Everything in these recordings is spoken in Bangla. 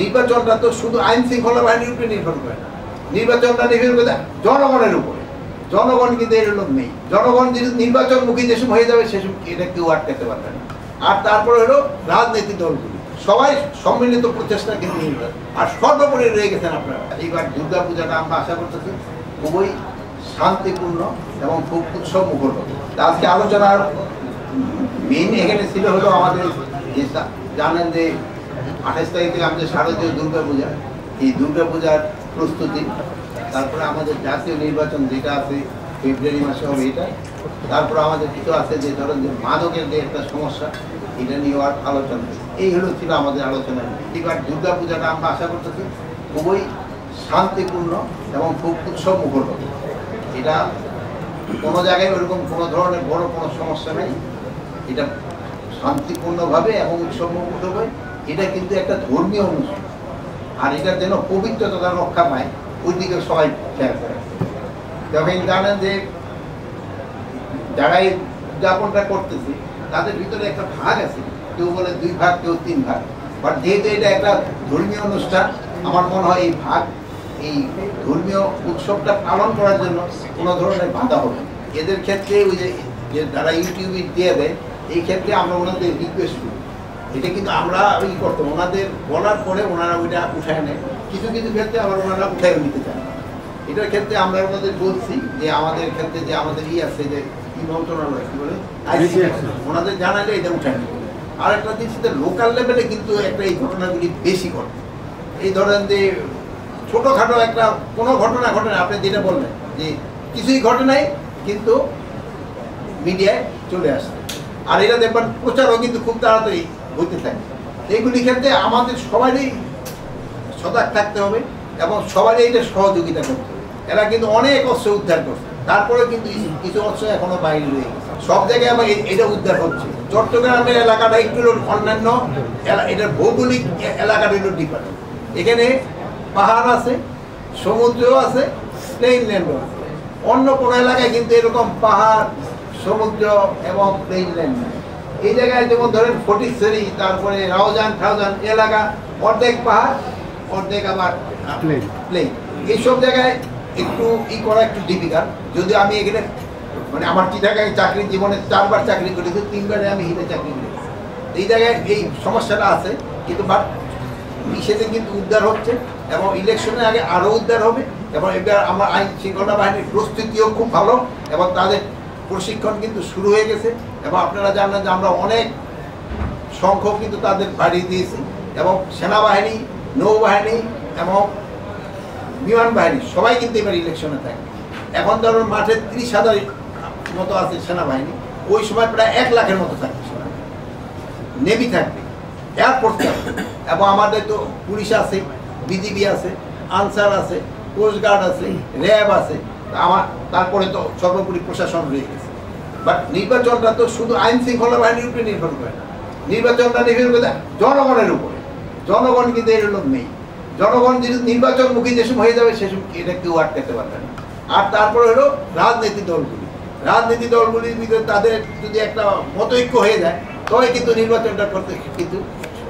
নির্বাচনটা তো শুধু আইন শৃঙ্খলা বাহিনীর উপরে নির্ভর করে না, নির্বাচনটা নির্ভর করে জনগণের উপরে। জনগণ কিন্তু এর লোক নেই। জনগণ যদি নির্বাচনমুখী যেসব হয়ে যাবে সেসব এটা কেউ আটকাতে পারবে না। আর তারপরে হলো রাজনৈতিক দলগুলি, সবাই সম্মিলিত প্রচেষ্টা কিন্তু নির্ভর। আর সর্বোপরি রয়ে গেছেন আপনারা। এইবার দুর্গা পূজাটা আমরা আশা করতেছি খুবই শান্তিপূর্ণ এবং খুব উৎসব মুখর হবে। আজকে আলোচনার মেইন এখানে ছিল হলো আমাদের যে জানেন যে 28 তারিখ থেকে আমাদের শারদীয় দুর্গা পূজা, এই দুর্গা পূজার প্রস্তুতি, তারপরে আমাদের জাতীয় নির্বাচন যেটা আছে ফেব্রুয়ারি মাসে হবে এটা, তারপরে আমাদের কিছু আছে যে ধরেন যে মাদকের যে একটা সমস্যা, এটা নিয়েও আলোচনা। এই হলো ছিল আমাদের আলোচনা। এবার দুর্গা পূজাটা আমরা আশা করতেছি খুবই শান্তিপূর্ণ এবং খুব উৎসব মুখর হবে। এটা কোনো জায়গায় ওরকম কোনো ধরনের বড় কোনো সমস্যা নেই। এটা শান্তিপূর্ণভাবে এবং উৎসব মুখর হবে। এটা কিন্তু একটা ধর্মীয় অনুষ্ঠান, আর এটার যেন পবিত্রতা রক্ষা পায় ওই দিকে সবাই খেয়াল করে। যখন জানেন যে যারা এই উদযাপনটা করতেছে তাদের ভিতরে একটা ভাগ আছে, কেউ বলে 2 ভাগ, কেউ 3 ভাগ। বাট যেহেতু এটা একটা ধর্মীয় অনুষ্ঠান, আমার মনে হয় এই ভাগ, এই ধর্মীয় উৎসবটা পালন করার জন্য কোনো ধরনের বাধা হবে। এদের ক্ষেত্রে ওই যে যারা ইউটিউবে দিয়ে দেয়, এই ক্ষেত্রে আমরা ওনাদের রিকোয়েস্ট করি, এটা কিন্তু আমরা ওই করতাম, ওনাদের বলার পরে ওনারা ওইটা উঠায় নেয়। কিছু কিছু ক্ষেত্রে আবার ওনারা উঠায় নিতে চান। এটার ক্ষেত্রে আমরা ওনাদের বলছি যে আমাদের ক্ষেত্রে যে আমাদের আছে যে কি মন্ত্রণালয় কি বলে ওনাদের জানালে এটা উঠায় নেবে। আর একটা দিক লোকাল লেভেলে কিন্তু একটা এই ঘটনাগুলি বেশি ঘটে। এই ধরেন যে ছোটোখাটো একটা কোনো ঘটনা ঘটে না, আপনি যেটা বললেন যে কিছুই ঘটে নাই কিন্তু মিডিয়ায় চলে আসছে, আর এটা দেখবেন প্রচারও কিন্তু খুব তাড়াতাড়ি হইতে থাকে। এইগুলি ক্ষেত্রে আমাদের সবারই সজাগ থাকতে হবে এবং সবারই এটা সহযোগিতা করতে হবে। এরা কিন্তু অনেক অস্ত্র উদ্ধার করছে, তারপরে কিন্তু কিছু অস্ত্র এখনো বাইরে রয়ে গেছে। সব জায়গায় আবার এটা উদ্ধার হচ্ছে। চট্টগ্রামের এলাকাটা একটু অন্যান্য এটার ভৌগোলিক এলাকাটা একটু ডিফারেন্ট। এখানে পাহাড় আছে, সমুদ্রও আছে, প্লেন ল্যান্ডও আছে। অন্য কোনো এলাকায় কিন্তু এরকম পাহাড়, সমুদ্র এবং প্লেন ল্যান্ড নেই। এই জায়গায় যেমন ধরেন ফটিকছড়ি, তারপরে রাউজান এলাকা অর্ধেক পাহাড়, অর্ধেক আবার প্লেন। এইসব জায়গায় একটু করা একটু ডিফিকাল্ট। যদি আমি এখানে মানে আমার চিটাগাঁয়ে চাকরি জীবনে 4 বার চাকরি করেছি, 3 বারে আমি হিলে চাকরি করেছি। এই জায়গায় এই সমস্যাটা আছে, কিন্তু বাট সেটা কিন্তু উদ্ধার হচ্ছে এবং ইলেকশনের আগে আরও উদ্ধার হবে। এবং এবার আমার আইন শৃঙ্খলা বাহিনীর প্রস্তুতিও খুব ভালো এবং তাদের প্রশিক্ষণ কিন্তু শুরু হয়ে গেছে। এবং আপনারা জানেন যে আমরা অনেক সংখ্যক কিন্তু তাদের বাড়িয়ে দিয়েছি এবং সেনাবাহিনী, নৌবাহিনী এবং বিমান বাহিনী সবাই কিন্তু এবার ইলেকশনে থাকে। এখন ধরুন মাঠে 30,000 মতো আছে সেনাবাহিনী, ওই সময় প্রায় 1 লাখের মতো থাকবে সেনাবাহিনী, নেভি থাকবে, এয়ারফোর্স থাকবে এবং আমাদের তো পুলিশ আছে, বিজিবি আছে, আনসার আছে, কোস্টগার্ড আছে, র্যাব আছে, তারপরে তো সর্বোপরি প্রশাসন রয়ে গেছে। বাট নির্বাচনটা তো শুধু আইন শৃঙ্খলা বাহিনীর উপরে নির্ভর করে না, নির্বাচনটা নির্ভর করে জনগণের উপরে। জনগণ কিন্তু এর লোক নেই। জনগণ যদি নির্বাচনমুখী যেসব হয়ে যাবে সেসব এটা কেউ আটকাতে পারবে না। আর তারপরে হলো রাজনৈতিক দলগুলির ভিতরে তাদের যদি একটা মতৈক্য হয়ে যায় তবে কিন্তু নির্বাচনটা করতে কিন্তু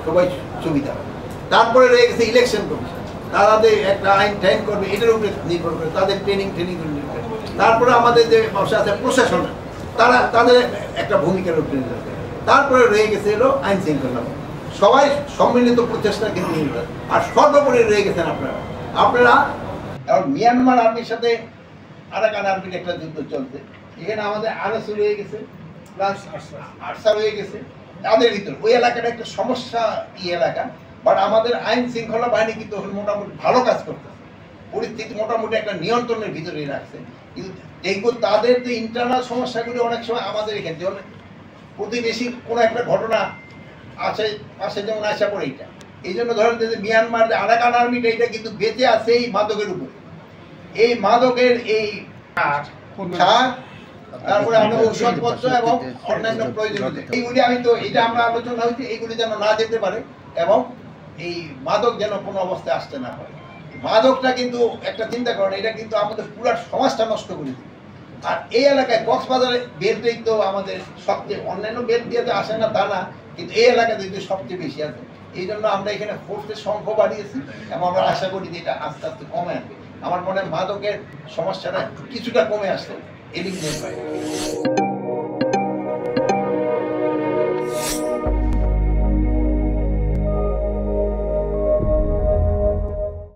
সবাই সুবিধা হবে। তারপরে রয়ে গেছে ইলেকশন কমিশন, তাদের একটা আইন টাইন করবে, এটার উপরে নির্ভর করে তাদের ট্রেনিং নির্ভর করে। তারপরে আমাদের যে আছে প্রশাসন, তাদের একটা ভূমিকার উপরে নির্ভর করে। তারপরে রয়ে গেছে হলো আইন শৃঙ্খলা, সবাই সম্মিলিত প্রচেষ্টা কিন্তু নির্ভর। আর সর্বোপরি রয়ে গেছেন আপনারা এবং মিয়ানমার আর্মির সাথে আরাকান আর্মির একটা যুদ্ধ চলছে। এখানে আমাদের আরএসও রয়ে গেছে, প্লাস আরসা রয়ে গেছে। তাদের ভিতর ওই এলাকাটা একটা সমস্যা এলাকা, বাট আমাদের আইন শৃঙ্খলা বাহিনী কিন্তু মোটামুটি ভালো কাজ করতেছে, পরিস্থিতি মোটামুটি একটা নিয়ন্ত্রণের ভিতরে রাখছে। কিন্তু দেখবো তাদের যে ইন্টারনাল সমস্যাগুলি অনেক সময় আমাদের এখানে যেমন প্রতিবেশী কোনো একটা ঘটনা আছে পাশে যেমন আসা পড়ে এইটা। এই জন্য ধরেন যে মিয়ানমার যে আরাকান আর্মিটা, এটা কিন্তু বেঁচে আছে এই মাদকের উপরে। এই মাদকের এই তারপরে আমরা ঔষধপত্র এবং অন্যান্য প্রয়োজনীয়তা, এইগুলি আমি তো এটা আমরা আলোচনা হয়েছে, এইগুলি যেন না যেতে পারে এবং এই মাদক যেন কোনো অবস্থায় আসতে না পারে। মাদকটা কিন্তু একটা চিন্তা করেন, এটা কিন্তু আমাদের পুরো সমাজটা নষ্ট করে দিবে। আর এই এলাকায় কক্সবাজারে বেলটাই তো আমাদের সবচেয়ে, অন্যান্য বেল দিয়ে আসে না তা না, কিন্তু এই এলাকাতে সবচেয়ে বেশি আছে। এই জন্য আমরা এখানে ফোর্সের সংখ্যা বাড়িয়েছি এবং আমরা আশা করি যে এটা আস্তে আস্তে কমে আসবে। আমার মনে হয় মাদকের সমস্যাটা কিছুটা কমে আসলো এদিক দিয়ে।